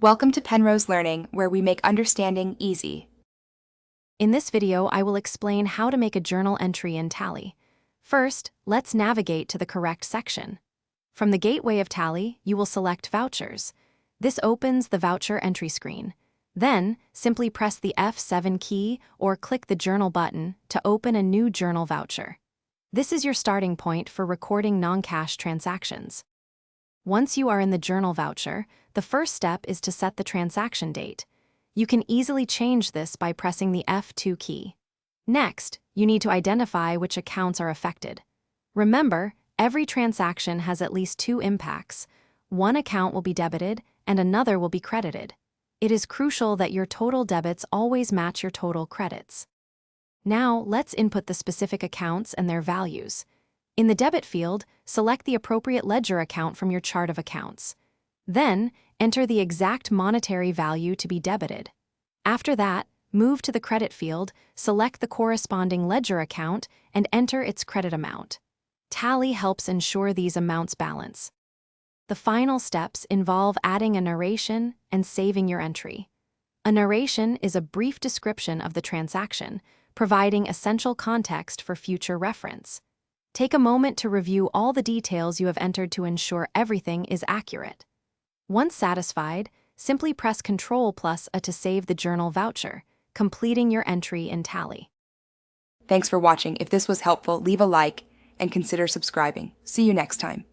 Welcome to Penrose Learning, where we make understanding easy. In this video, I will explain how to make a journal entry in Tally. First, let's navigate to the correct section. From the gateway of Tally, you will select Vouchers. This opens the voucher entry screen. Then, simply press the F7 key or click the Journal button to open a new journal voucher. This is your starting point for recording non-cash transactions. Once you are in the journal voucher, the first step is to set the transaction date. You can easily change this by pressing the F2 key. Next, you need to identify which accounts are affected. Remember, every transaction has at least two impacts. One account will be debited and another will be credited. It is crucial that your total debits always match your total credits. Now, let's input the specific accounts and their values. In the debit field, select the appropriate ledger account from your chart of accounts. Then, enter the exact monetary value to be debited. After that, move to the credit field, select the corresponding ledger account, and enter its credit amount. Tally helps ensure these amounts balance. The final steps involve adding a narration and saving your entry. A narration is a brief description of the transaction, providing essential context for future reference. Take a moment to review all the details you have entered to ensure everything is accurate. Once satisfied, simply press Ctrl+A to save the journal voucher, completing your entry in Tally. Thanks for watching. If this was helpful, leave a like and consider subscribing. See you next time.